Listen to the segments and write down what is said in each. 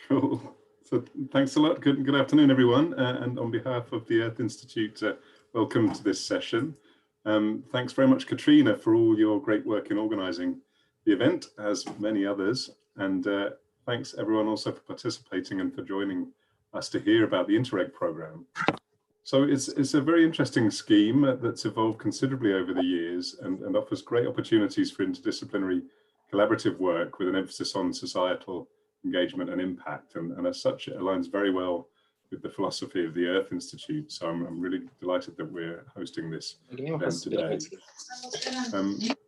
Cool. So thanks a lot. Good afternoon, everyone. And on behalf of the Earth Institute, welcome to this session. Thanks very much, Katrina, for all your great work in organising the event, as many others. And thanks everyone also for participating and for joining us to hear about the Interreg programme. So it's a very interesting scheme that's evolved considerably over the years and offers great opportunities for interdisciplinary collaborative work with an emphasis on societal engagement and impact, and as such it aligns very well with the philosophy of the Earth Institute. So I'm really delighted that we're hosting this event today.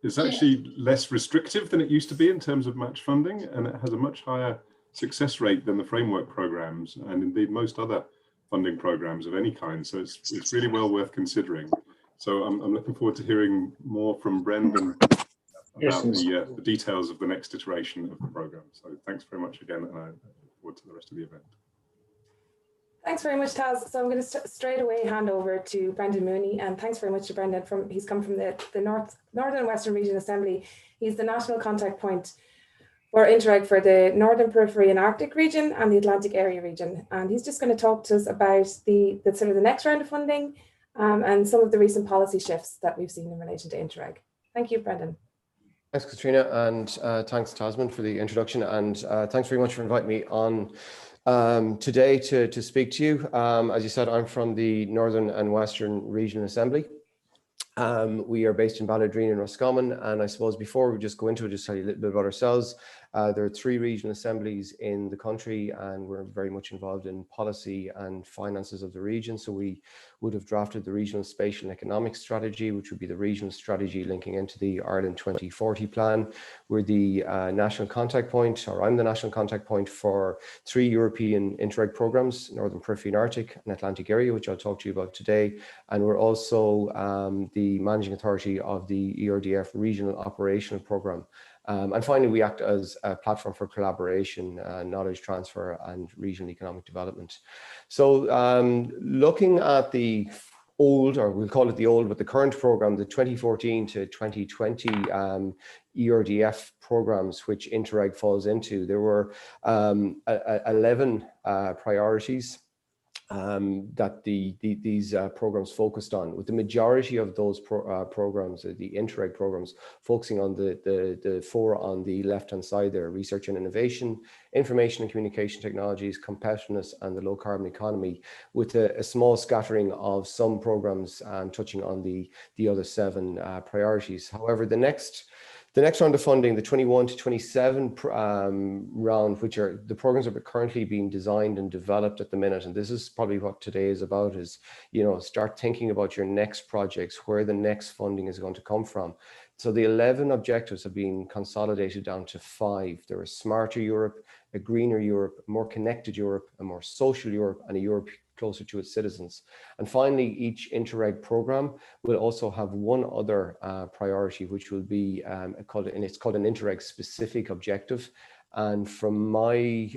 It's actually less restrictive than it used to be in terms of match funding, and it has a much higher success rate than the framework programs and indeed most other funding programs of any kind. So it's really well worth considering. So I'm looking forward to hearing more from Brendan about the details of the next iteration of the program. So thanks very much again, and I look forward to the rest of the event. Thanks very much, Taz. So I'm going to straight away hand over to Brendan Mooney, and thanks very much to Brendan. He's come from the Northern and Western Region Assembly. He's the national contact point for Interreg for the Northern Periphery and Arctic region and the Atlantic Area region. And he's just going to talk to us about the sort of the next round of funding and some of the recent policy shifts that we've seen in relation to Interreg. Thank you, Brendan. Thanks, Katrina, and thanks, Tasman, for the introduction, and thanks very much for inviting me on today to speak to you. As you said, I'm from the Northern and Western Regional Assembly. We are based in Balladreen and Roscommon, and I suppose before we just go into it, just tell you a little bit about ourselves. There are 3 regional assemblies in the country, and we're very much involved in policy and finances of the region. So we would have drafted the Regional Spatial and Economic Strategy, which would be the regional strategy linking into the Ireland 2040 plan. We're the national contact point, or I'm the national contact point for 3 European Interreg programs, Northern Periphery and Arctic and Atlantic Area, which I'll talk to you about today. And we're also the managing authority of the ERDF Regional Operational Programme. And finally, we act as a platform for collaboration, knowledge transfer, and regional economic development. So looking at the old, or we'll call it the old, but the current program, the 2014 to 2020 ERDF programs, which Interreg falls into, there were 11 priorities that these programs focused on, with the majority of those programs, the Interreg programs, focusing on the 4 on the left-hand side there: research and innovation, information and communication technologies, competitiveness, and the low-carbon economy, with a small scattering of some programs touching on the other 7 priorities. However, the next round of funding, the 21 to 27 round, which are the programs that are currently being designed and developed at the minute, and this is probably what today is about, is, you know, start thinking about your next projects, where the next funding is going to come from. So the 11 objectives have been consolidated down to 5. There are smarter Europe, a greener Europe, a more connected Europe, a more social Europe, and a Europe closer to its citizens. And finally, each Interreg program will also have one other priority, which will be it's called an Interreg specific objective. And from my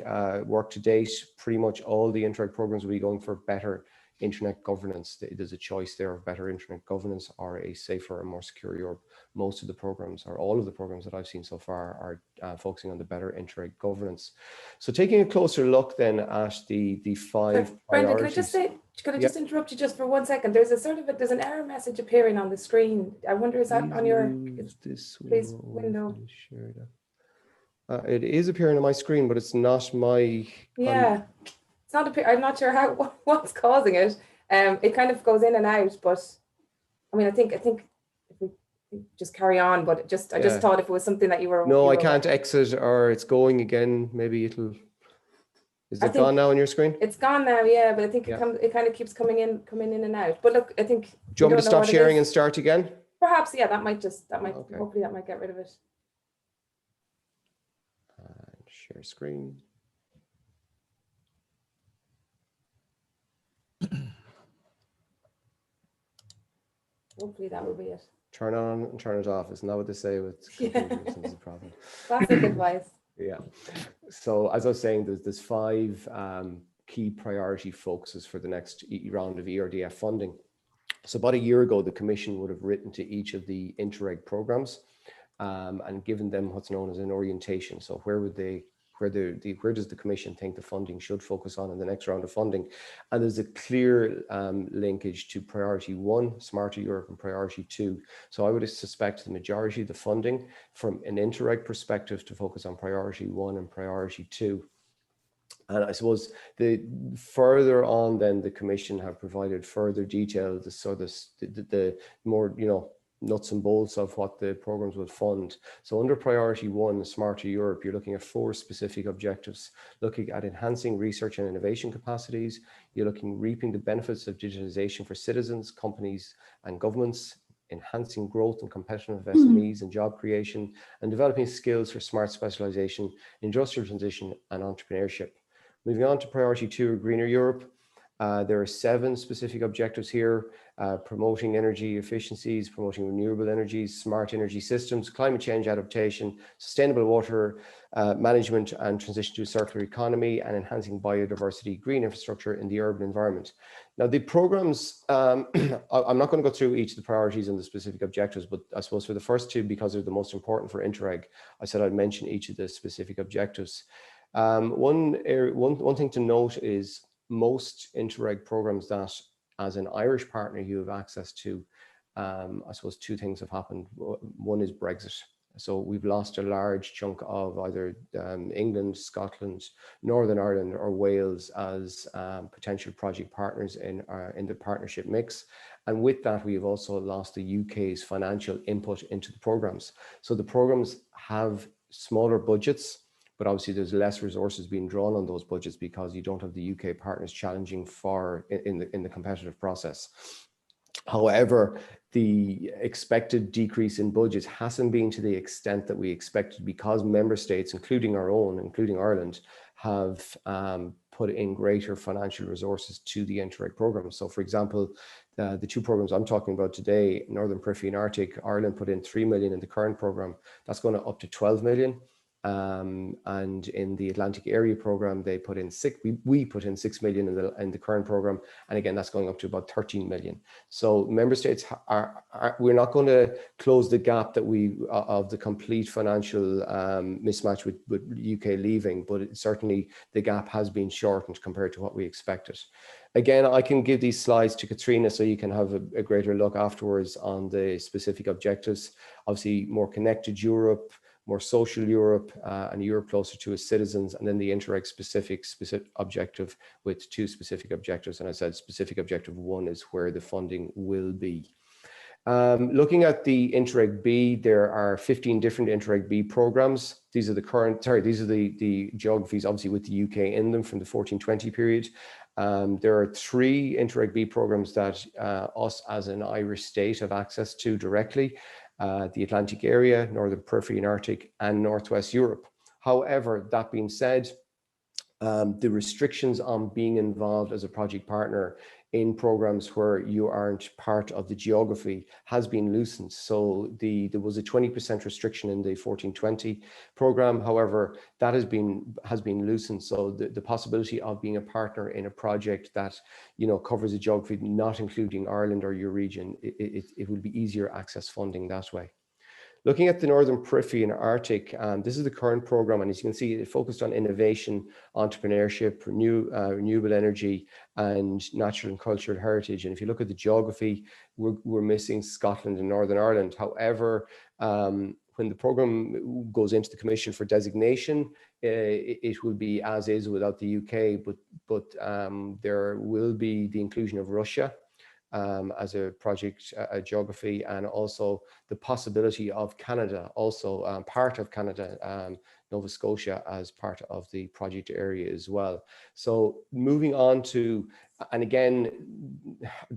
work to date, pretty much all the Interreg programs will be going for better internet governance. There's a choice there of better internet governance or a safer and more secure Europe. Most of the programs, or all of the programs that I've seen so far, are focusing on the better Interreg governance. So taking a closer look then at the 5 Brendan, priorities. can I just interrupt you just for 1 second? There's there's an error message appearing on the screen. I wonder, is that on your window? Share that. It is appearing on my screen, but it's not my. Yeah. It's not I'm not sure what's causing it. It kind of goes in and out, but I mean, I think if we just carry on, but I just thought if it was something that you were. No, I can't exit, or it's going again. Maybe it'll. Is it gone now on your screen? It's gone now, yeah, but I think it kind of keeps coming in and out. But look, I think. Do you want me to stop sharing and start again? Perhaps, yeah. Okay. Hopefully that might get rid of it. Share screen. Hopefully that will be it. Turn on and turn it off. Isn't that what they say with computers? Is the problem. Classic advice. Yeah. So as I was saying, there's 5 key priority focuses for the next round of ERDF funding. So about a year ago, the Commission would have written to each of the Interreg programs and given them what's known as an orientation. So where where does the Commission think the funding should focus on in the next round of funding. And there's a clear linkage to Priority 1, Smarter Europe, and Priority 2. So I would suspect the majority of the funding from an Interreg perspective to focus on Priority 1 and Priority 2. And I suppose the further on, then the Commission have provided further detail, the more, nuts and bolts of what the programs will fund. So under Priority 1, Smarter Europe, you're looking at 4 specific objectives, looking at enhancing research and innovation capacities. You're looking reaping the benefits of digitalization for citizens, companies and governments, enhancing growth and competitiveness of SMEs and job creation, and developing skills for smart specialization, industrial transition and entrepreneurship. Moving on to Priority 2, Greener Europe. There are 7 specific objectives here, promoting energy efficiencies, promoting renewable energies, smart energy systems, climate change adaptation, sustainable water management and transition to a circular economy, and enhancing biodiversity, green infrastructure in the urban environment. Now the programs, I'm not going to go through each of the priorities and the specific objectives, but I suppose for the first 2, because they're the most important for Interreg, I said I'd mention each of the specific objectives. One thing to note is most Interreg programs that as an Irish partner you have access to, I suppose 2 things have happened. One is Brexit. So we've lost a large chunk of either England, Scotland, Northern Ireland or Wales as potential project partners in the partnership mix. And with that, we have also lost the UK's financial input into the programs. So the programs have smaller budgets, but obviously there's less resources being drawn on those budgets because you don't have the UK partners challenging in the competitive process. However, the expected decrease in budgets hasn't been to the extent that we expected because member states, including our own, including Ireland, have put in greater financial resources to the Interreg program. So for example, the 2 programs I'm talking about today, Northern Periphery and Arctic, Ireland put in 3 million in the current program. That's going to up to 12 million. And in the Atlantic Area program, they put in we put in 6 million in the current program, and again that's going up to about 13 million. So member states we're not going to close the gap that of the complete financial mismatch with UK leaving, but certainly the gap has been shortened compared to what we expected. Again, I can give these slides to Katrina so you can have a greater look afterwards on the specific objectives. Obviously, more connected Europe, more social Europe, and Europe closer to its citizens, and then the Interreg specific objective with 2 specific objectives. And I said specific objective 1 is where the funding will be. Looking at the Interreg B, there are 15 different Interreg B programs. These are the geographies, obviously with the UK in them from the 14-20 period. There are 3 Interreg B programs that us as an Irish state have access to directly. The Atlantic Area, Northern Periphery and Arctic, and Northwest Europe. However, that being said, the restrictions on being involved as a project partner in programs where you aren't part of the geography has been loosened. So there was a 20% restriction in the 14-20 program. However, that has been loosened. So the possibility of being a partner in a project that covers a geography not including Ireland or your region, it will be easier access funding that way. Looking at the Northern Periphery and Arctic, this is the current program, and as you can see, it focused on innovation, entrepreneurship, renewable energy, and natural and cultural heritage. And if you look at the geography, we're missing Scotland and Northern Ireland. However, when the program goes into the Commission for designation, it will be as is without the UK, but there will be the inclusion of Russia as a project geography, and also the possibility of Canada, also part of Canada, Nova Scotia, as part of the project area as well. So moving on to, and again,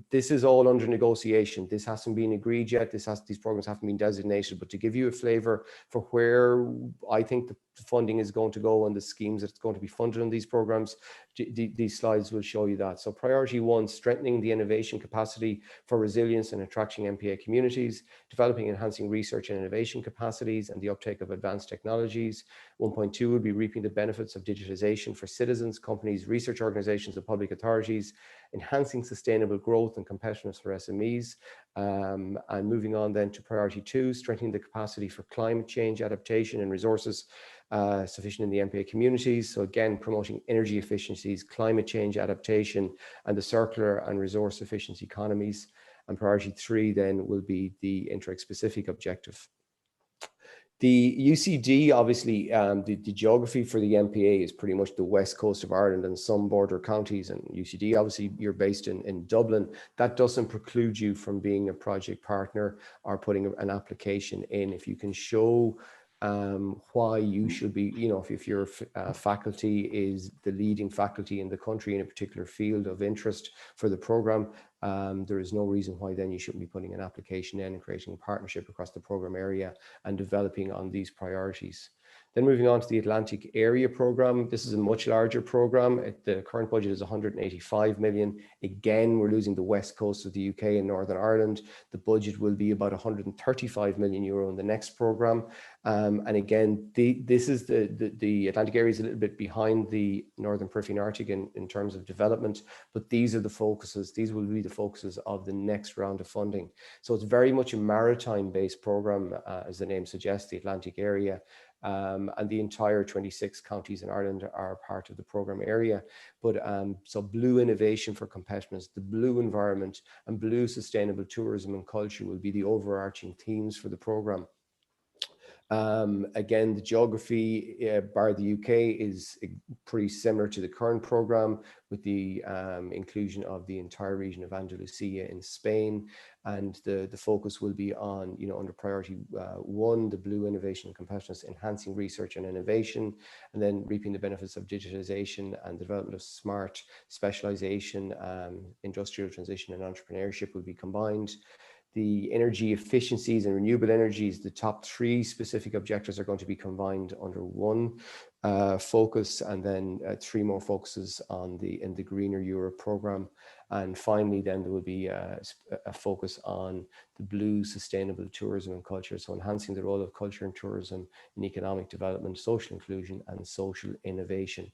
this is all under negotiation. This hasn't been agreed yet. These programs haven't been designated, but to give you a flavor for where I think the funding is going to go and the schemes that's going to be funded in these programs, these slides will show you that. So priority 1, strengthening the innovation capacity for resilience and attracting MPA communities, developing and enhancing research and innovation capacities and the uptake of advanced technologies, 1.2 will be reaping the benefits of digitization for citizens, companies, research organizations, and public authorities, enhancing sustainable growth and competitiveness for SMEs. And moving on then to priority 2, strengthening the capacity for climate change adaptation and resources sufficient in the MPA communities. So again, promoting energy efficiencies, climate change adaptation, and the circular and resource efficiency economies. And priority 3 then will be the Interreg specific objective. The UCD, obviously, the geography for the MPA is pretty much the west coast of Ireland and some border counties. And UCD, obviously, you're based in Dublin. That doesn't preclude you from being a project partner or putting an application in. If you can show why you should be, if your faculty is the leading faculty in the country in a particular field of interest for the program, there is no reason why then you shouldn't be putting an application in and creating a partnership across the program area and developing on these priorities. Then moving on to the Atlantic Area Programme, this is a much larger programme. The current budget is 185 million. Again, we're losing the west coast of the UK and Northern Ireland. The budget will be about 135 million euro in the next programme. And again, this is the Atlantic area is a little bit behind the Northern Periphery and Arctic in terms of development, but these are the focuses. These will be the focuses of the next round of funding. So it's very much a maritime-based programme, as the name suggests, the Atlantic area. And the entire 26 counties in Ireland are part of the programme area. But so blue innovation for competitiveness, the blue environment, and blue sustainable tourism and culture will be the overarching themes for the programme. Again, the geography, bar the UK, is pretty similar to the current programme, with the inclusion of the entire region of Andalusia in Spain. And the focus will be on, under priority 1, the blue innovation and competitiveness, enhancing research and innovation, and then reaping the benefits of digitization and the development of smart specialization, industrial transition and entrepreneurship will be combined. The energy efficiencies and renewable energies, the top 3 specific objectives are going to be combined under 1 focus, and then 3 more focuses in the Greener Europe programme. And finally, then there will be a focus on the blue sustainable tourism and culture. So enhancing the role of culture and tourism in economic development, social inclusion, and social innovation.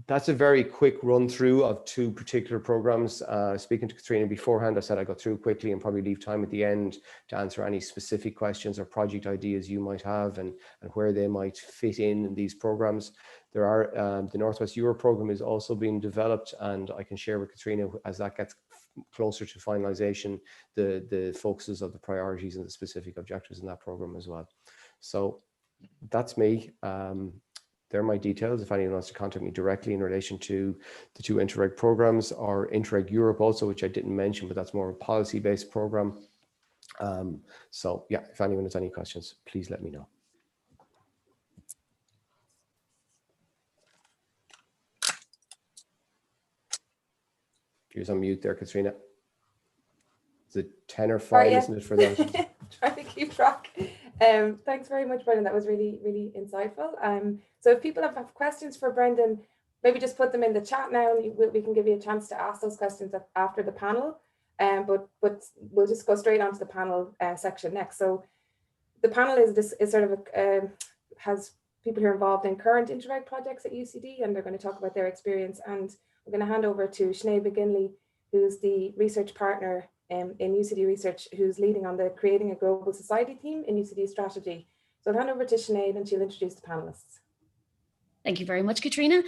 That's a very quick run through of 2 particular programs. Speaking to Katrina beforehand, I said I'd go through quickly and probably leave time at the end to answer any specific questions or project ideas you might have and where they might fit in these programs. There are the Northwest Europe program is also being developed, and I can share with Katrina as that gets closer to finalization the focuses of the priorities and the specific objectives in that program as well. So that's me. They're my details if anyone wants to contact me directly in relation to the 2 Interreg programs, or Interreg Europe also, which I didn't mention, but that's more of a policy-based program. So yeah, if anyone has any questions, please let me know. You're on mute there, Katrina. Is it 10 or 5, isn't it, for that? Trying to keep track. Thanks very much, Brendan. That was really, really insightful. So if people have questions for Brendan, maybe just put them in the chat now, and we can give you a chance to ask those questions after the panel. But we'll just go straight on to the panel section next. So the panel is sort of has people who are involved in current Interreg projects at UCD, and they're going to talk about their experience. And I'm going to hand over to Sinead McGinley, who's the research partner in UCD Research, who's leading on the Creating a Global Society theme in UCD strategy. So I'll hand over to Sinead and she'll introduce the panelists. Thank you very much, Katrina.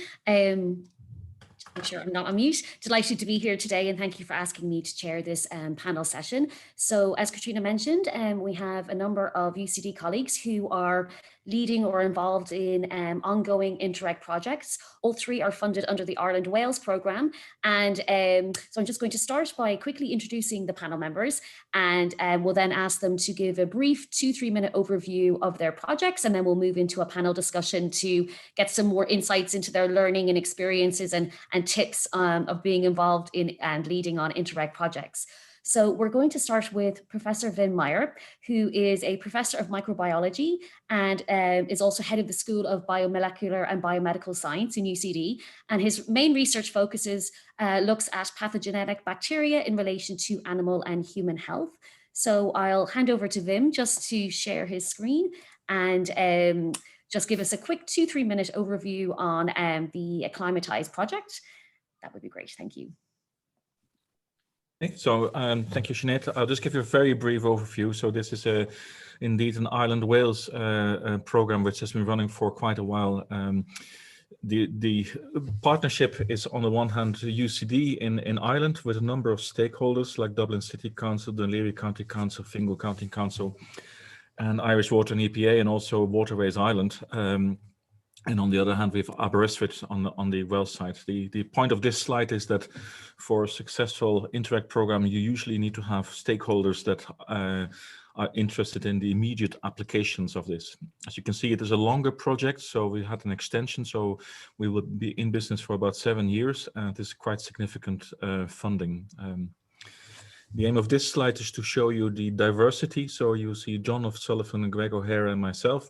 Make sure I'm not on mute. Delighted to be here today, and thank you for asking me to chair this panel session. So as Katrina mentioned, we have a number of UCD colleagues who are leading or involved in ongoing Interreg projects. All 3 are funded under the Ireland Wales programme. And so I'm just going to start by quickly introducing the panel members, and we'll then ask them to give a brief 2-3 minute overview of their projects, and then we'll move into a panel discussion to get some more insights into their learning and experiences and tips of being involved in and leading on Interreg projects. So we're going to start with Professor Wim Meyer, who is a professor of microbiology and is also head of the School of Biomolecular and Biomedical Science in UCD. And his main research focuses looks at pathogenic bacteria in relation to animal and human health. So I'll hand over to Wim just to share his screen and just give us a quick 2-3 minute overview on the Acclimatise project, that would be great. Thank you. Okay, so thank you, Sinead. I'll just give you a very brief overview. So this is indeed an Ireland Wales program which has been running for quite a while. The partnership is on the one hand UCD in Ireland with a number of stakeholders like Dublin City Council, the Leary County Council, Fingal County Council, and Irish Water and EPA, and also Waterways Ireland. And on the other hand, we have Aberystwyth on the Welsh side. The point of this slide is that for a successful Interreg program, you usually need to have stakeholders that are interested in the immediate applications of this. As you can see, it is a longer project, so we had an extension, so we will be in business for about 7 years, and this is quite significant funding. The aim of this slide is to show you the diversity. So you see John O'Sullivan and Greg O'Hare and myself,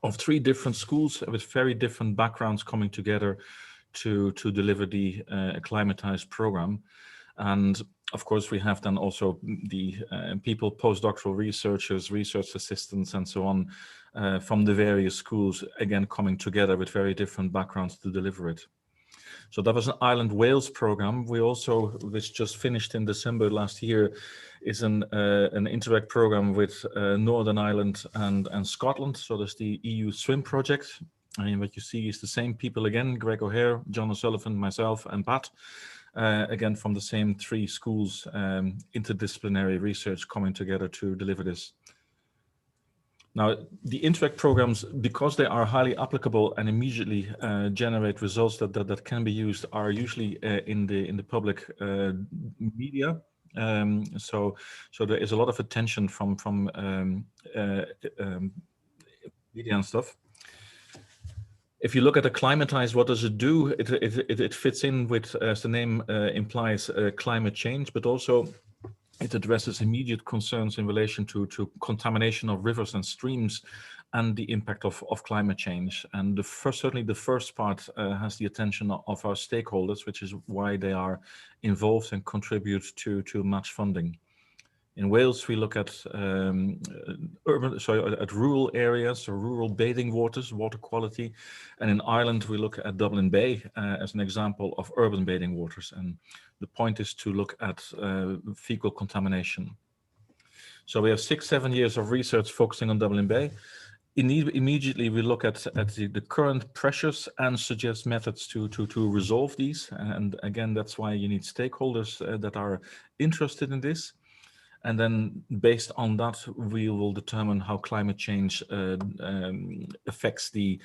of 3 different schools with very different backgrounds coming together to deliver the Acclimatise program. And of course, we have then also the people, postdoctoral researchers, research assistants, and so on from the various schools, again, coming together with very different backgrounds to deliver it. So that was an Ireland Wales program. We also, which just finished in December last year, is an Interreg program with Northern Ireland and Scotland. So there's the EU Swim project. And what you see is the same people again, Greg O'Hare, John O'Sullivan, myself, and Pat, again from the same 3 schools, interdisciplinary research coming together to deliver this. Now, the Interreg programs, because they are highly applicable and immediately generate results that can be used, are usually in the public media. So there is a lot of attention from media and stuff. If you look at Acclimatise, what does it do? It fits in with, as the name implies, climate change, but also it addresses immediate concerns in relation to contamination of rivers and streams and the impact of climate change. And certainly the first part has the attention of our stakeholders, which is why they are involved and contribute to match funding. In Wales, we look at at rural areas or rural bathing waters, water quality. And in Ireland, we look at Dublin Bay as an example of urban bathing waters. And the point is to look at fecal contamination. So we have 6-7 years of research focusing on Dublin Bay. Immediately, we look at the current pressures and suggest methods to resolve these. And again, that's why you need stakeholders that are interested in this. And then based on that, we will determine how climate change affects the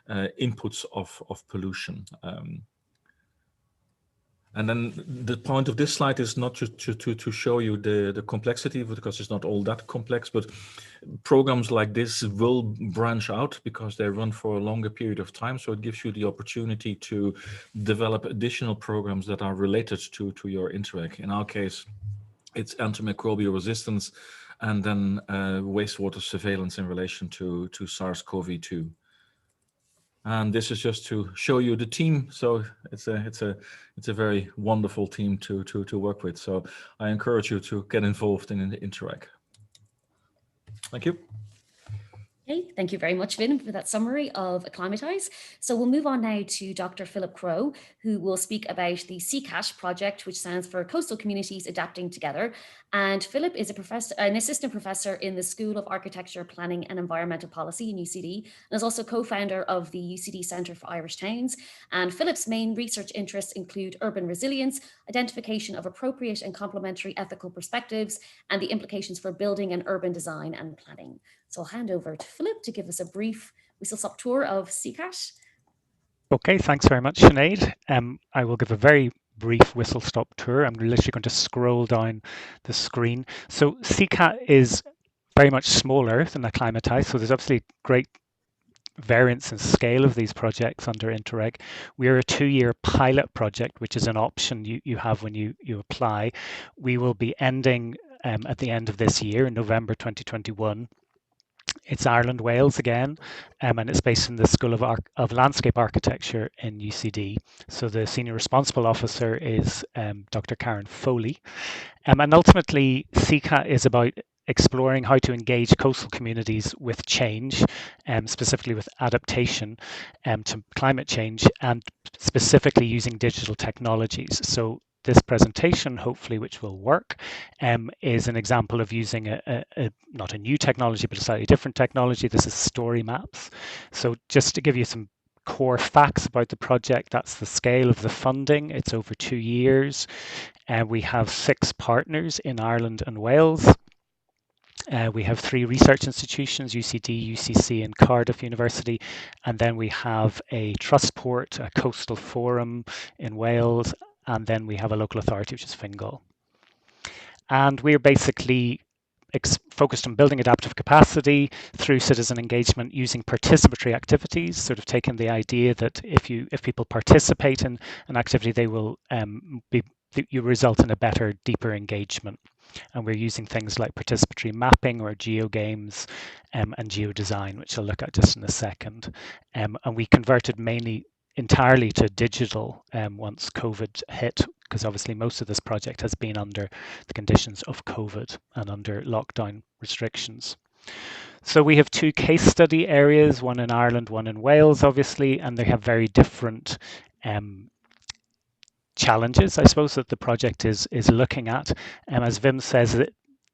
inputs of pollution. And then the point of this slide is not to show you the complexity, because it's not all that complex, but programs like this will branch out because they run for a longer period of time. So it gives you the opportunity to develop additional programs that are related to your Interreg. In our case, it's antimicrobial resistance, and then wastewater surveillance in relation to SARS-CoV-2. And this is just to show you the team. So it's a very wonderful team to work with. So I encourage you to get involved in Interreg. Thank you. Okay, thank you very much, Vin, for that summary of Acclimatise. So we'll move on now to Dr. Philip Crowe, who will speak about the CCAT project, which stands for Coastal Communities Adapting Together. And Philip is an assistant professor in the School of Architecture, Planning and Environmental Policy in UCD, and is also co-founder of the UCD Centre for Irish Towns. And Philip's main research interests include urban resilience, identification of appropriate and complementary ethical perspectives, and the implications for building and urban design and planning. So I'll hand over to Philip to give us a brief whistle-stop tour of CCAT. Okay, thanks very much, Sinead. I will give a very brief whistle-stop tour. I'm literally going to scroll down the screen. So CCAT is very much smaller than Acclimatise, so there's obviously great variance and scale of these projects under Interreg. We're a 2-year pilot project, which is an option you have when you apply. We will be ending at the end of this year, in November 2021. It's Ireland Wales again, and it's based in the School of Landscape Architecture in UCD. So the senior responsible officer is Dr. Karen Foley. And ultimately, CCAT is about exploring how to engage coastal communities with change, specifically with adaptation to climate change, and specifically using digital technologies. So this presentation, hopefully, which will work, is an example of using not a new technology, but a slightly different technology. This is story maps. So just to give you some core facts about the project, that's the scale of the funding. It's over 2 years. We have 6 partners in Ireland and Wales. We have 3 research institutions, UCD, UCC and Cardiff University. And then we have a trust port, a coastal forum in Wales. And then we have a local authority, which is Fingal. And we're basically focused on building adaptive capacity through citizen engagement using participatory activities, sort of taking the idea that if people participate in an activity, they will you result in a better, deeper engagement. And we're using things like participatory mapping or geogames and geodesign, which I'll look at just in a second. And we converted entirely to digital once COVID hit, because obviously most of this project has been under the conditions of COVID and under lockdown restrictions. So we have 2 case study areas, one in Ireland, one in Wales, obviously, and they have very different challenges, I suppose, that the project is looking at. As Wim says,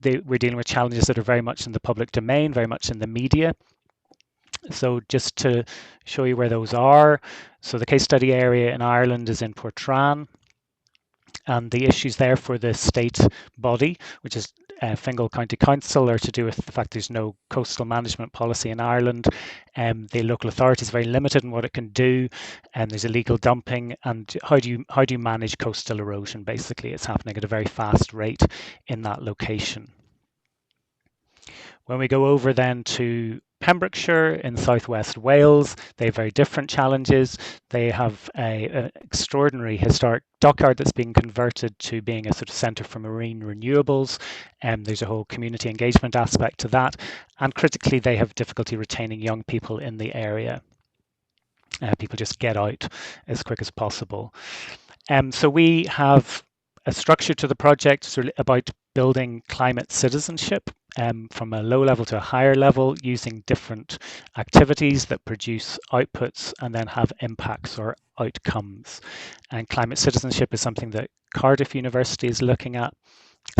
we're dealing with challenges that are very much in the public domain, very much in the media. So just to show you where those are. So the case study area in Ireland is in Portrane. And the issues there for the state body, which is Fingal County Council, are to do with the fact there's no coastal management policy in Ireland. The local authority is very limited in what it can do, and there's illegal dumping. And how do you manage coastal erosion? Basically, it's happening at a very fast rate in that location. When we go over then to Pembrokeshire in southwest Wales, they have very different challenges. They have an extraordinary historic dockyard that's being converted to being a sort of centre for marine renewables. There's a whole community engagement aspect to that. And critically, they have difficulty retaining young people in the area. People just get out as quick as possible. So we have a structure to the project sort of about building climate citizenship from a low level to a higher level, using different activities that produce outputs and then have impacts or outcomes. And climate citizenship is something that Cardiff University is looking at.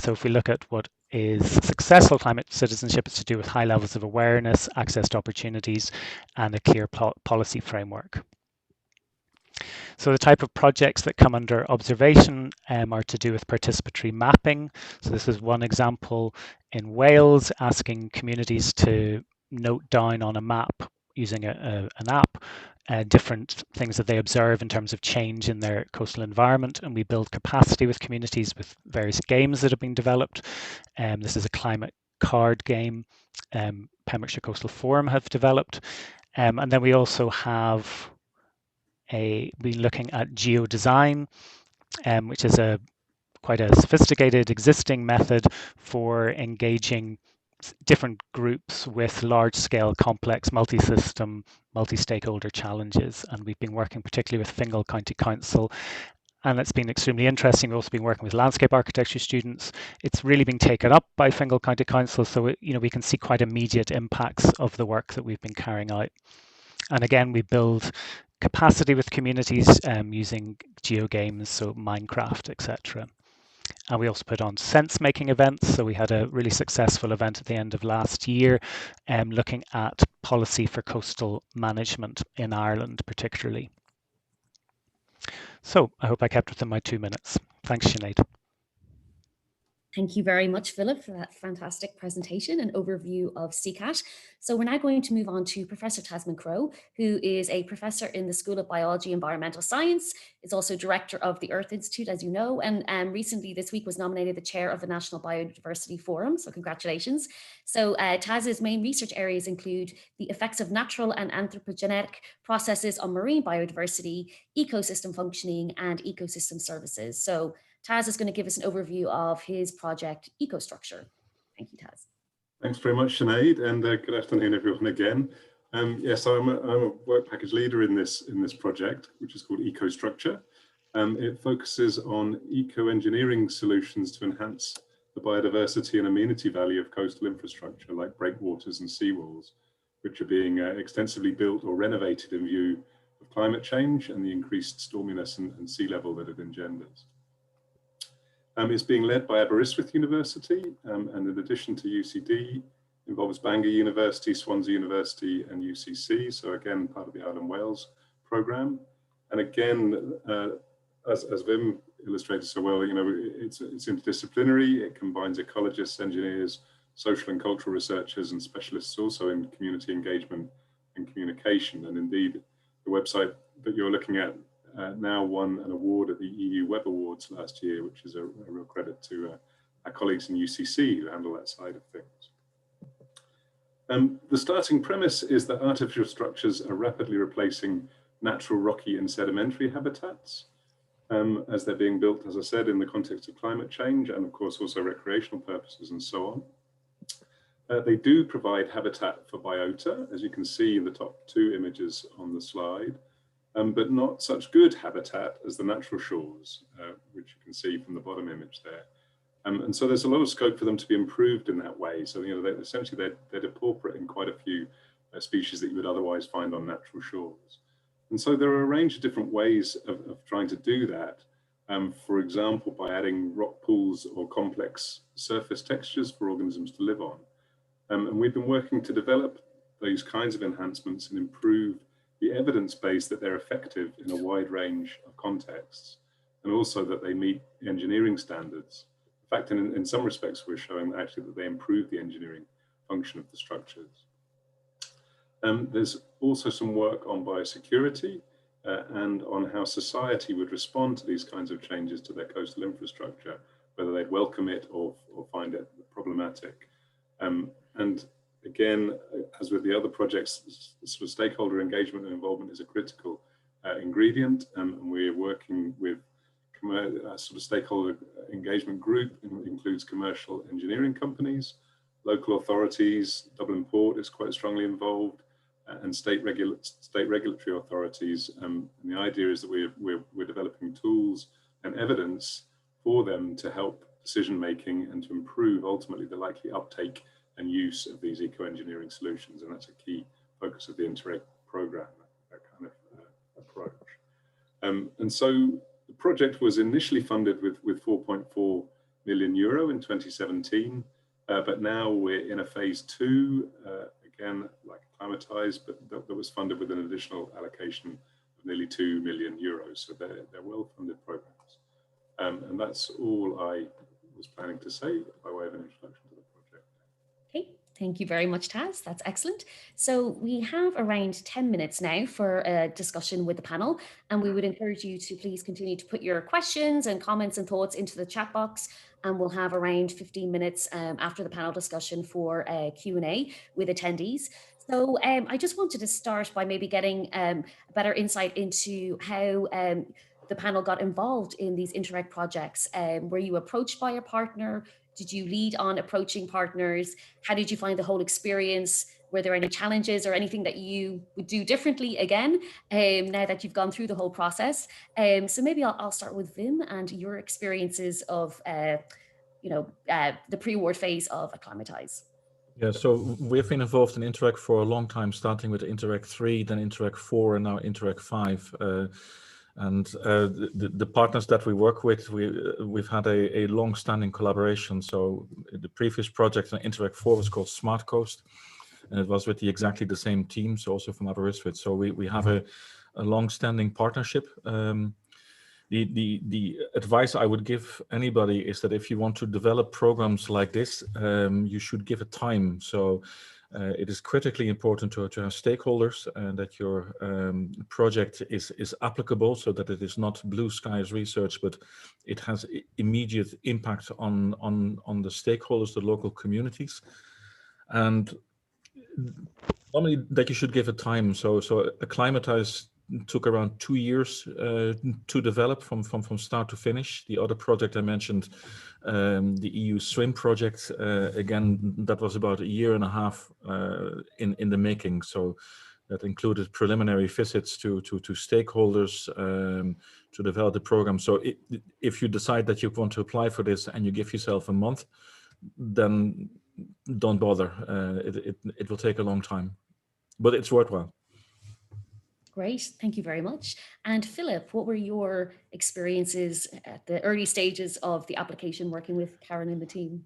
So if we look at what is successful climate citizenship, it's to do with high levels of awareness, access to opportunities, and a clear policy framework. So the type of projects that come under observation are to do with participatory mapping. So this is one example in Wales, asking communities to note down on a map using an app different things that they observe in terms of change in their coastal environment. And we build capacity with communities with various games that have been developed. This is a climate card game Pembrokeshire Coastal Forum have developed. And then we also have been looking at geodesign, which is quite a sophisticated existing method for engaging different groups with large-scale, complex, multi-system, multi-stakeholder challenges. And we've been working particularly with Fingal County Council, and it's been extremely interesting. We've also been working with landscape architecture students. It's really been taken up by Fingal County Council, so we can see quite immediate impacts of the work that we've been carrying out. And again, we build capacity with communities using geogames, so Minecraft, etc. And we also put on sense-making events. So we had a really successful event at the end of last year looking at policy for coastal management in Ireland, particularly. So I hope I kept within my 2 minutes. Thanks, Sinead. Thank you very much, Philip, for that fantastic presentation and overview of CCAT. So we're now going to move on to Professor Tasman Crowe, who is a professor in the School of Biology and Environmental Science, is also director of the Earth Institute, as you know, and recently this week was nominated the chair of the National Biodiversity Forum, so congratulations. So Taz's main research areas include the effects of natural and anthropogenic processes on marine biodiversity, ecosystem functioning, and ecosystem services. So Taz is going to give us an overview of his project, EcoStructure. Thank you, Taz. Thanks very much, Sinead, and good afternoon, everyone, again. Yes, I'm a work package leader in this project, which is called EcoStructure. It focuses on eco-engineering solutions to enhance the biodiversity and amenity value of coastal infrastructure like breakwaters and seawalls, which are being extensively built or renovated in view of climate change and the increased storminess and sea level that it engenders. It's being led by Aberystwyth University, and in addition to UCD, involves Bangor University, Swansea University, and UCC. So again, part of the Island Wales programme. And again, as Wim illustrated so well, it's interdisciplinary. It combines ecologists, engineers, social and cultural researchers, and specialists also in community engagement and communication. And indeed, the website that you're looking at now won an award at the EU Web Awards last year, which is a real credit to our colleagues in UCC who handle that side of things. The starting premise is that artificial structures are rapidly replacing natural rocky and sedimentary habitats as they're being built, as I said, in the context of climate change and of course also recreational purposes and so on. They do provide habitat for biota, as you can see in the top two images on the slide, but not such good habitat as the natural shores, which you can see from the bottom image there. And so there's a lot of scope for them to be improved in that way. So, essentially they're depauperate quite a few species that you would otherwise find on natural shores. And so there are a range of different ways of trying to do that. For example, by adding rock pools or complex surface textures for organisms to live on. And we've been working to develop those kinds of enhancements and improve the evidence base that they're effective in a wide range of contexts, and also that they meet the engineering standards. In fact, in some respects, we're showing actually that they improve the engineering function of the structures. There's also some work on biosecurity and on how society would respond to these kinds of changes to their coastal infrastructure, whether they'd welcome it or find it problematic. And again, as with the other projects, sort of stakeholder engagement and involvement is a critical ingredient, and we're working with a sort of stakeholder engagement group. It includes commercial engineering companies, local authorities. Dublin Port is quite strongly involved, and state regulatory authorities. And the idea is that we're developing tools and evidence for them to help decision making and to improve ultimately the likely uptake and use of these eco-engineering solutions. And that's a key focus of the Interreg program, that kind of approach. And so the project was initially funded with 4.4 million euro in 2017, but now we're in a phase 2, again, like Acclimatize, but that was funded with an additional allocation of nearly 2 million euros. So they're well-funded programs. And that's all I was planning to say by way of an introduction to the project. Okay, thank you very much, Taz. That's excellent. So we have around 10 minutes now for a discussion with the panel, and we would encourage you to please continue to put your questions and comments and thoughts into the chat box, and we'll have around 15 minutes after the panel discussion for a Q&A with attendees. So I just wanted to start by maybe getting a better insight into how the panel got involved in these Interreg projects. Were you approached by a partner? Did you lead on approaching partners? How did you find the whole experience? Were there any challenges or anything that you would do differently again now that you've gone through the whole process? So maybe I'll start with Wim and your experiences of the pre-award phase of Acclimatize. Yeah, so we've been involved in Interreg for a long time, starting with Interreg 3, then Interreg 4, and now Interreg 5. And the partners that we work with, we've had a long-standing collaboration. So the previous project in Interreg 4 was called Smart Coast, and it was with exactly the same team, so also from Aberystwyth. So we have a long-standing partnership. The advice I would give anybody is that if you want to develop programs like this, you should give it time. So it is critically important to have stakeholders and that your project is applicable, so that it is not blue skies research, but it has immediate impact on the stakeholders, the local communities. And normally that you should give it time. So Acclimatize took around 2 years to develop from start to finish. The other project I mentioned, the EU Swim project, again, that was about 1.5 years in the making. So that included preliminary visits to stakeholders to develop the program. So if you decide that you want to apply for this and you give yourself a month, then don't bother. It will take a long time, but it's worthwhile. Great, thank you very much. And Philip, what were your experiences at the early stages of the application working with Karen and the team?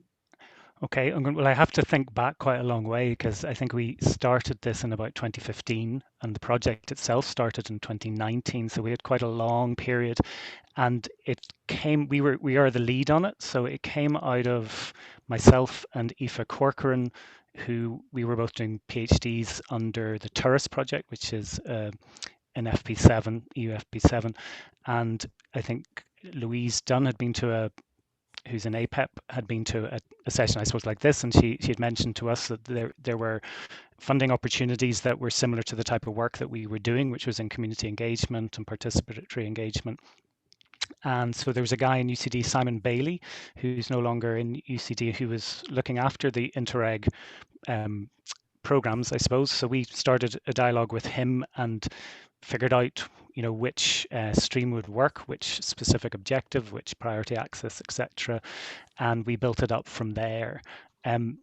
Okay, well, I have to think back quite a long way, because I think we started this in about 2015 and the project itself started in 2019. So we had quite a long period, and it came, we are the lead on it. So it came out of myself and Aoife Corcoran, who we were both doing PhDs under the Tourist project, which is an FP7, EU FP7. And I think Louise Dunn had been to who's an APEP, had been to a session, I suppose, like this, and she had mentioned to us that there were funding opportunities that were similar to the type of work that we were doing, which was in community engagement and participatory engagement. And so there was a guy in UCD, Simon Bailey, who's no longer in UCD, who was looking after the Interreg programs, I suppose. So we started a dialogue with him and figured out, which stream would work, which specific objective, which priority access, etc. And we built it up from there. And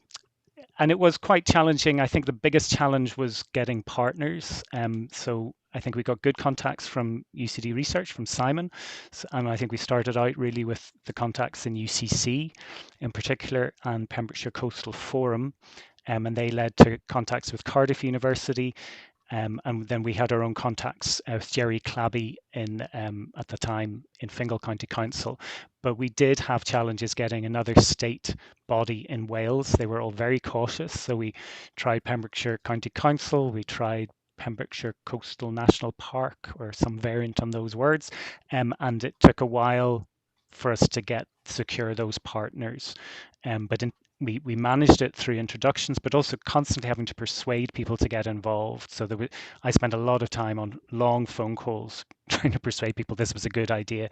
it was quite challenging. I think the biggest challenge was getting partners. So I think we got good contacts from UCD Research, from Simon. And I think we started out really with the contacts in UCC in particular and Pembrokeshire Coastal Forum. And they led to contacts with Cardiff University. And then we had our own contacts with Jerry Clabby at the time in Fingal County Council. But we did have challenges getting another state body in Wales. They were all very cautious. So we tried Pembrokeshire County Council, we tried Pembrokeshire Coastal National Park, or some variant on those words. And it took a while for us to secure those partners. But we managed it through introductions, but also constantly having to persuade people to get involved. So I spent a lot of time on long phone calls trying to persuade people this was a good idea.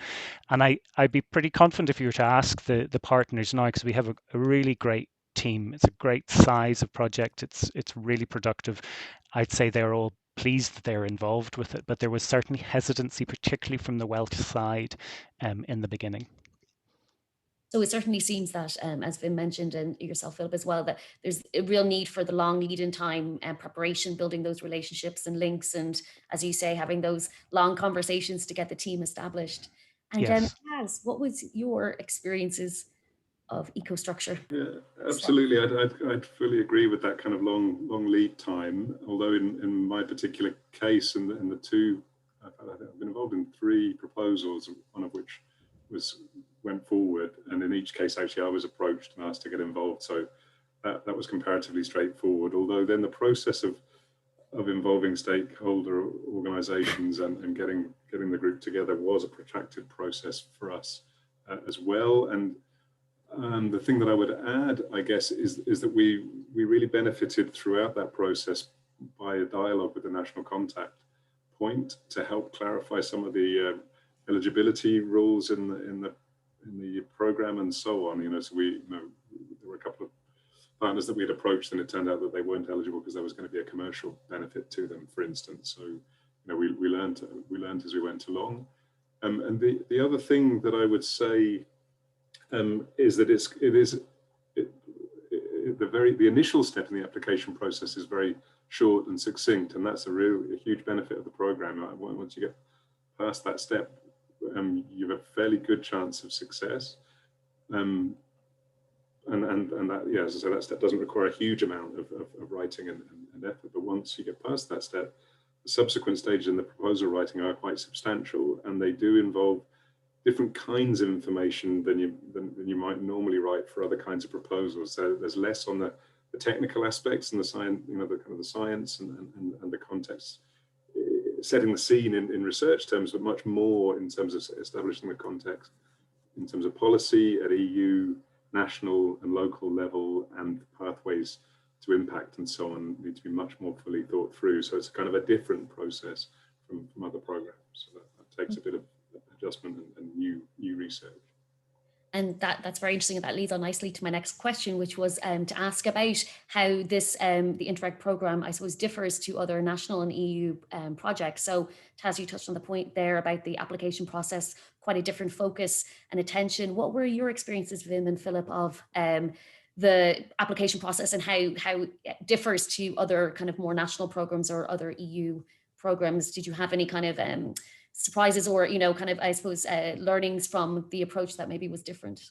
And I'd be pretty confident if you were to ask the partners now, because we have a really great team. It's a great size of project. It's really productive. I'd say they're all pleased that they're involved with it, but there was certainly hesitancy, particularly from the Welsh side in the beginning. So it certainly seems that, as Vin mentioned, and yourself, Philip, as well, that there's a real need for the long lead-in time and preparation, building those relationships and links, and, as you say, having those long conversations to get the team established. And Yes. Kaz, what was your experiences of EcoStructure? Yeah, absolutely. I'd fully agree with that kind of long lead time. Although in my particular case, and the two, I've been involved in 3 proposals, one of which went forward, and in each case actually I was approached and asked to get involved, so that was comparatively straightforward. Although then the process of involving stakeholder organizations and getting the group together was a protracted process for us as well. And the thing that I would add, I guess, is that we really benefited throughout that process by a dialogue with the National Contact Point to help clarify some of the eligibility rules in the program and so on. So there were a couple of partners that we had approached, and it turned out that they weren't eligible because there was going to be a commercial benefit to them, for instance. So we learned as we went along. And the other thing that I would say is that the initial step in the application process is very short and succinct, and that's a huge benefit of the program. Once you get past that step, you have a fairly good chance of success, and that, yeah, as I say, that step doesn't require a huge amount of writing and effort. But once you get past that step, the subsequent stages in the proposal writing are quite substantial, and they do involve different kinds of information than you might normally write for other kinds of proposals. So there's less on the technical aspects and the science, the science and the context, setting the scene in research terms, but much more in terms of establishing the context in terms of policy at EU, national and local level, and pathways to impact and so on need to be much more fully thought through. So it's kind of a different process from other programs. So that takes a bit of adjustment and new research. And that's very interesting. And that leads on nicely to my next question, which was to ask about how this, the Interreg programme, I suppose, differs to other national and EU projects. So Taz, you touched on the point there about the application process, quite a different focus and attention. What were your experiences, Vim and Philip, of the application process and how it differs to other kind of more national programmes or other EU programmes? Did you have any kind of surprises or, you know, kind of, I suppose, learnings from the approach that maybe was different?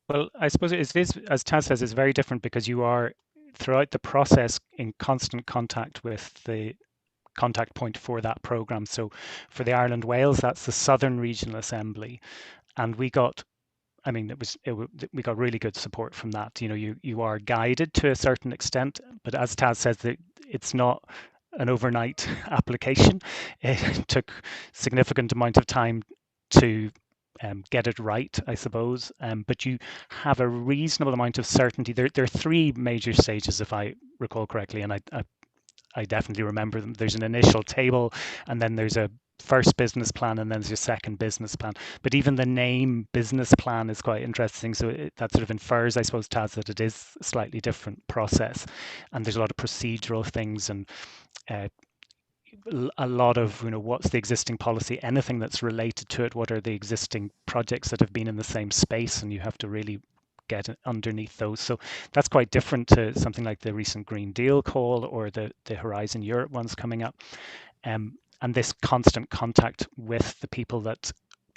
Well, I suppose it is, as Taz says, it's very different because you are throughout the process in constant contact with the contact point for that programme. So for the Ireland Wales, that's the Southern Regional Assembly, and we got, I mean, we got really good support from that. You know, you are guided to a certain extent, but as Taz says, that it's not an overnight application. It took significant amount of time to get it right, I suppose, but you have a reasonable amount of certainty. There are three major stages, if I recall correctly, and I definitely remember them. There's an initial table, and then there's a first business plan, and then there's your second business plan. But even the name business plan is quite interesting. So that sort of infers, I suppose, Taz, that it is a slightly different process. And there's a lot of procedural things and a lot of, you know, what's the existing policy, anything that's related to it, what are the existing projects that have been in the same space, and you have to really get underneath those. So that's quite different to something like the recent Green Deal call or the Horizon Europe ones coming up. And this constant contact with the people that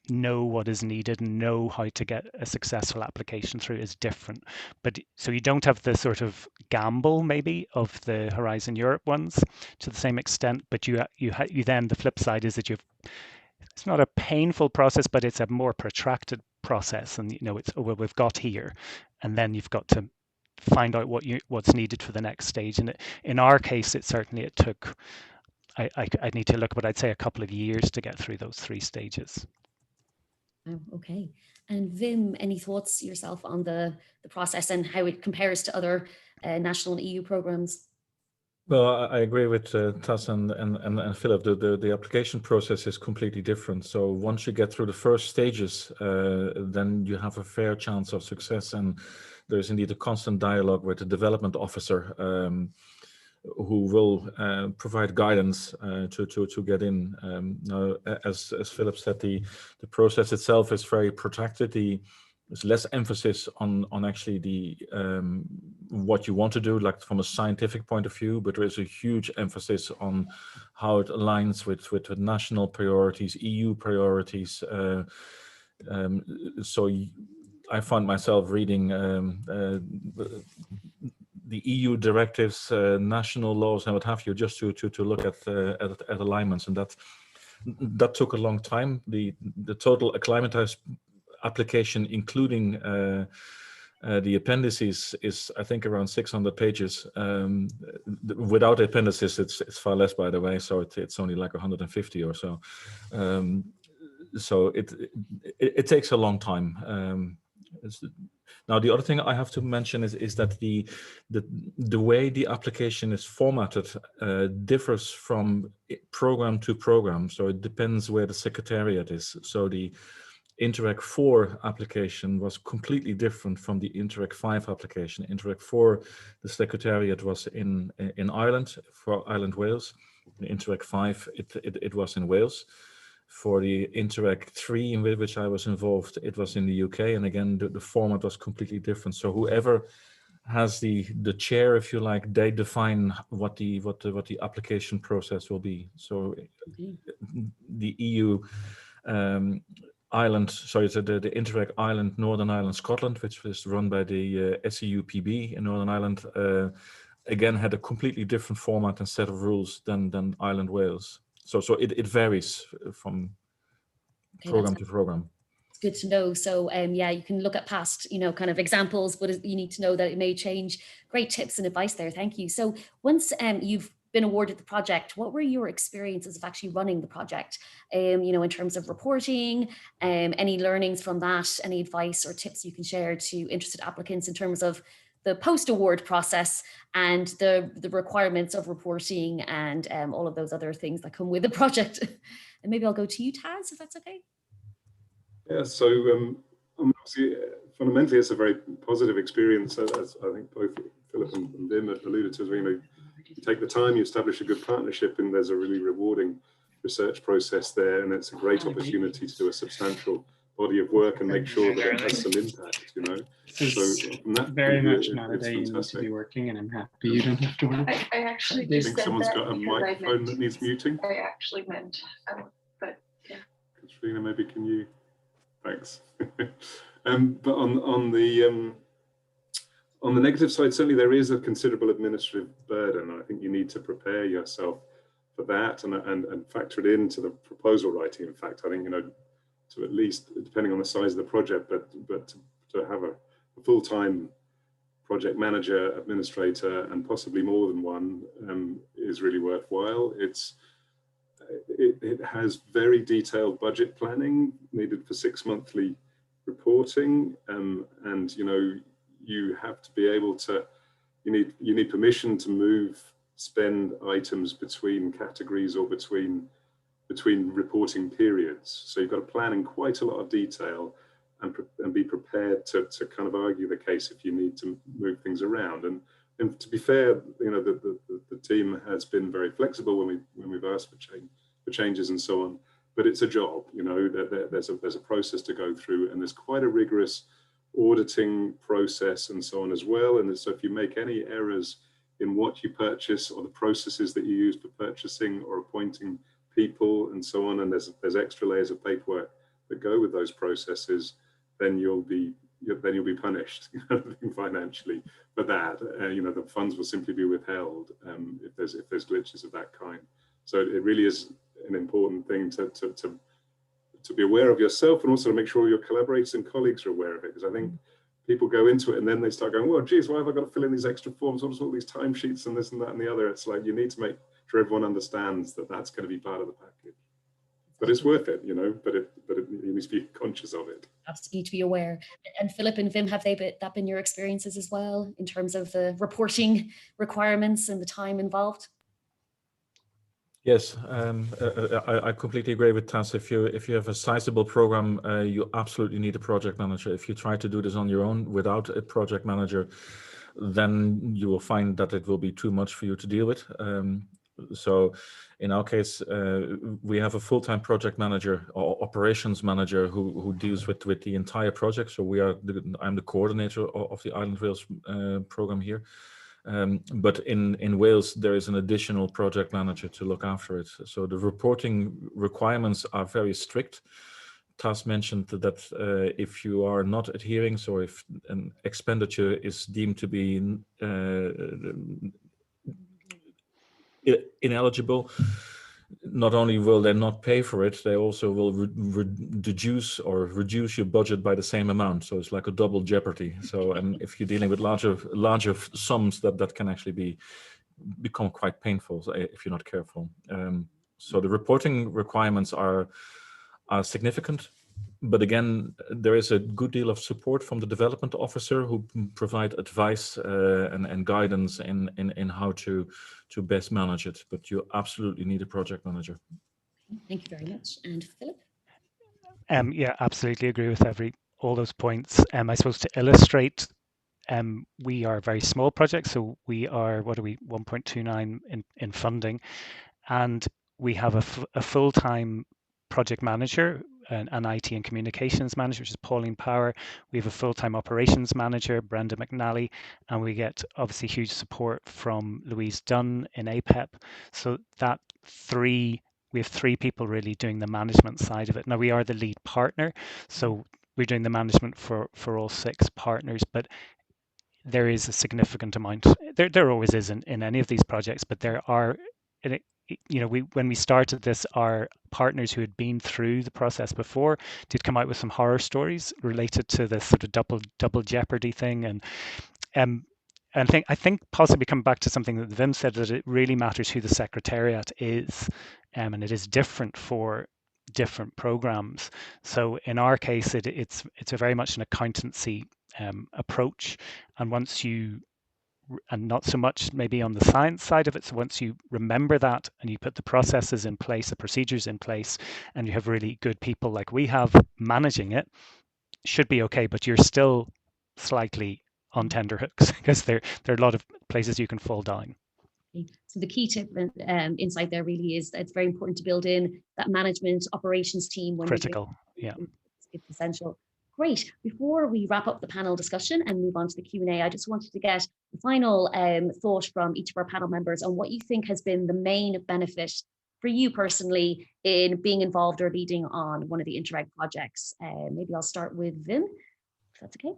know what is needed and know how to get a successful application through is different. But so you don't have the sort of gamble maybe of the Horizon Europe ones to the same extent, but you then, the flip side is that it's not a painful process, but it's a more protracted process. And, you know, it's, oh, well, we've got here, and then you've got to find out what's needed for the next stage. And in our case, it took, I'd need to look, but I'd say a couple of years to get through those three stages. Oh, okay. And Vim, any thoughts yourself on the process and how it compares to other national and EU programs? Well, I agree with Taz and Philip. The application process is completely different. So once you get through the first stages, then you have a fair chance of success. And there's indeed a constant dialogue with the development officer who will provide guidance to get in. Now, as Philip said, the process itself is very protracted. There's less emphasis on actually the what you want to do, like from a scientific point of view, but there is a huge emphasis on how it aligns with national priorities, EU priorities. So I found myself reading the EU directives, national laws, and what have you, just to look at alignments, and that took a long time. The total acclimatized application, including the appendices, is I think around 600 pages. Without appendices, it's far less, by the way. So it's only like 150 or so. So it takes a long time. Now, the other thing I have to mention is that the way the application is formatted differs from program to program. So it depends where the secretariat is. So the Interreg 4 application was completely different from the Interreg 5 application. Interreg 4, the secretariat was in Ireland, for Ireland Wales. The Interreg 5, it was in Wales. For the Interreg 3, in which I was involved, it was in the UK, and again the format was completely different. So whoever has the chair, if you like, they define what the application process will be. So the EU Ireland, sorry, so the Interreg Ireland, Northern Ireland, Scotland, which was run by the SEUPB in Northern Ireland, again had a completely different format and set of rules than Ireland Wales. So it varies from program to program. It's good to know. So yeah, you can look at past, you know, kind of examples, but you need to know that it may change. Great tips and advice there. Thank you. So once you've been awarded the project, what were your experiences of actually running the project? You know, in terms of reporting, any learnings from that, any advice or tips you can share to interested applicants in terms of the post-award process and the requirements of reporting and all of those other things that come with the project. And maybe I'll go to you, Taz, if that's okay. Yeah, so Obviously, fundamentally, it's a very positive experience, as I think both Philip and Wim have alluded to. You take the time, you establish a good partnership, and there's a really rewarding research process there, and it's a great opportunity to do a substantial body of work and make sure that it has some impact, So from that very much not a day you need to be working, and I'm happy you don't have to work. I actually I think someone's got a microphone that needs muting. I actually meant, but yeah. Katrina, maybe can you? Thanks. But on the negative side, certainly there is a considerable administrative burden. I think you need to prepare yourself for that and factor it into the proposal writing. In fact, I think, to at least, depending on the size of the project, but to have a full-time project manager, administrator, and possibly more than one is really worthwhile. It has very detailed budget planning needed for 6 monthly reporting, and you have to be able to, you need permission to move spend items between categories or between reporting periods. So you've got to plan in quite a lot of detail and be prepared to kind of argue the case if you need to move things around. And to be fair, the team has been very flexible when we've asked for changes and so on. But it's a job, there's a process to go through, and there's quite a rigorous auditing process and so on as well. And so if you make any errors in what you purchase or the processes that you use for purchasing or appointing people and so on, and there's extra layers of paperwork that go with those processes, then you'll be punished financially for that. The funds will simply be withheld if there's glitches of that kind. So it really is an important thing to be aware of yourself, and also to make sure your collaborators and colleagues are aware of it. Because I think people go into it and then they start going, well, geez, why have I got to fill in these extra forms? What is all these timesheets and this and that and the other? It's like, you need to make sure everyone understands that that's going to be part of the package. But it's worth it, but you need to be conscious of it. Absolutely, to be aware. And Philip and Wim, have that been your experiences as well in terms of the reporting requirements and the time involved? Yes, I completely agree with Taz. If you have a sizable program, you absolutely need a project manager. If you try to do this on your own without a project manager, then you will find that it will be too much for you to deal with. So in our case, we have a full-time project manager or operations manager who deals with the entire project. So I'm the coordinator of the Island Wales program here. But in Wales, there is an additional project manager to look after it. So the reporting requirements are very strict. Taz mentioned that if you are not adhering, so if an expenditure is deemed to be ineligible, not only will they not pay for it, they also will reduce your budget by the same amount. So it's like a double jeopardy. So if you're dealing with larger sums, that can actually become quite painful if you're not careful. So the reporting requirements are significant. But again, there is a good deal of support from the development officer who provide advice and guidance in how to best manage it. But you absolutely need a project manager. Thank you very much. And Philip? Yeah, absolutely agree with all those points. I suppose to illustrate, we are a very small project, so we are 1.29 in funding, and we have a full-time project manager, an IT and communications manager, which is Pauline Power. We have a full-time operations manager, Brendan McNally, and we get obviously huge support from Louise Dunn in APEP. So we have three people really doing the management side of it. Now we are the lead partner, so we're doing the management for all 6 partners, but there is a significant amount. There always is in any of these projects, but there are, when we started this, our partners who had been through the process before did come out with some horror stories related to this sort of double jeopardy thing, and I think possibly come back to something that Wim said, that it really matters who the secretariat is, and it is different for different programs. So in our case, it's a very much an accountancy approach, and not so much maybe on the science side of it. So once you remember that and you put the processes in place, the procedures in place, and you have really good people like we have managing it, should be okay, but you're still slightly on tenterhooks because there are a lot of places you can fall down. So the key tip and insight there really is that it's very important to build in that management operations team when critical. Yeah, it's essential. Great. Before we wrap up the panel discussion and move on to the Q&A, I just wanted to get a final thought from each of our panel members on what you think has been the main benefit for you personally in being involved or leading on one of the Interreg projects. Maybe I'll start with Vim, if that's okay.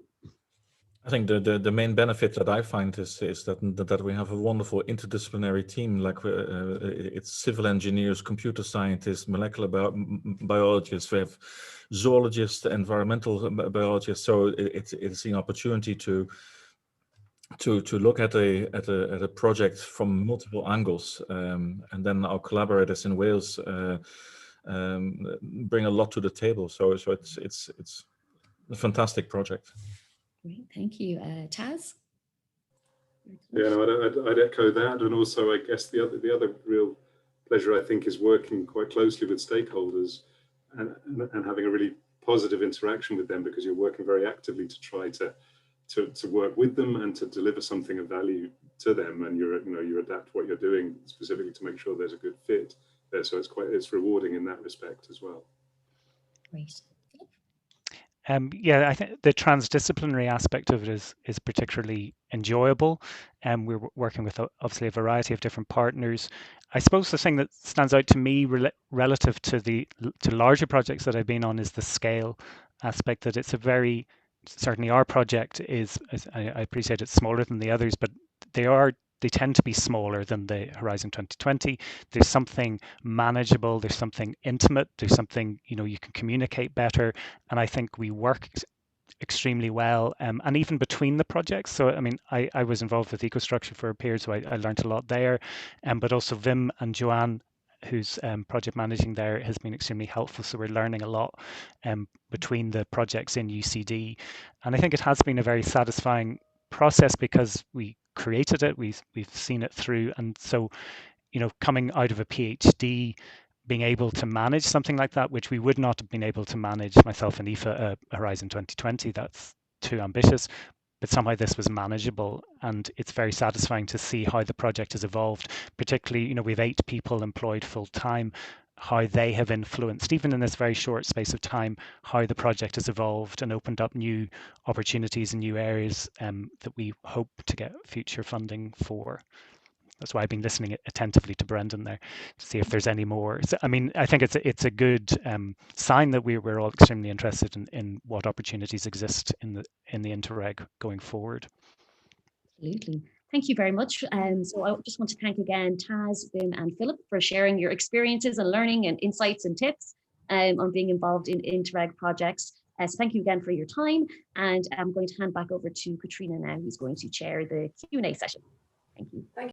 I think the main benefit that I find is that we have a wonderful interdisciplinary team. Like it's civil engineers, computer scientists, molecular biologists. We have zoologists, environmental biologists. So it's an opportunity to look at a project from multiple angles, and then our collaborators in Wales bring a lot to the table. So it's a fantastic project. Great, thank you, Taz. Yeah, no, I'd echo that, and also I guess the other real pleasure I think is working quite closely with stakeholders and having a really positive interaction with them, because you're working very actively to try to work with them and to deliver something of value to them, and you adapt what you're doing specifically to make sure there's a good fit there. So it's rewarding in that respect as well. Great. Yeah, I think the transdisciplinary aspect of it is particularly enjoyable. We're working with obviously a variety of different partners. I suppose the thing that stands out to me relative to larger projects that I've been on is the scale aspect. That it's certainly our project is I appreciate it's smaller than the others, but they tend to be smaller than the Horizon 2020. There's something manageable, there's something intimate, there's something, you can communicate better. And I think we work extremely well, and even between the projects. So, I mean, I was involved with EcoStruxure for a period, so I learned a lot there. But also Vim and Joanne, who's project managing there, has been extremely helpful. So we're learning a lot between the projects in UCD. And I think it has been a very satisfying process because we created it, we've seen it through, and so coming out of a PhD, being able to manage something like that, which we would not have been able to manage, myself and Aoife, Horizon 2020, that's too ambitious, but somehow this was manageable, and it's very satisfying to see how the project has evolved. Particularly, we have 8 people employed full time, how they have influenced, even in this very short space of time, how the project has evolved and opened up new opportunities and new areas that we hope to get future funding for. That's why I've been listening attentively to Brendan there to see if there's any more. So, I mean, I think it's a good sign that we're all extremely interested in what opportunities exist in the Interreg going forward. Absolutely. Thank you very much. So I just want to thank again Taz, Vim and Philip for sharing your experiences and learning and insights and tips on being involved in Interreg projects. So thank you again for your time. And I'm going to hand back over to Katrina now, who's going to chair the Q&A session. Thank you.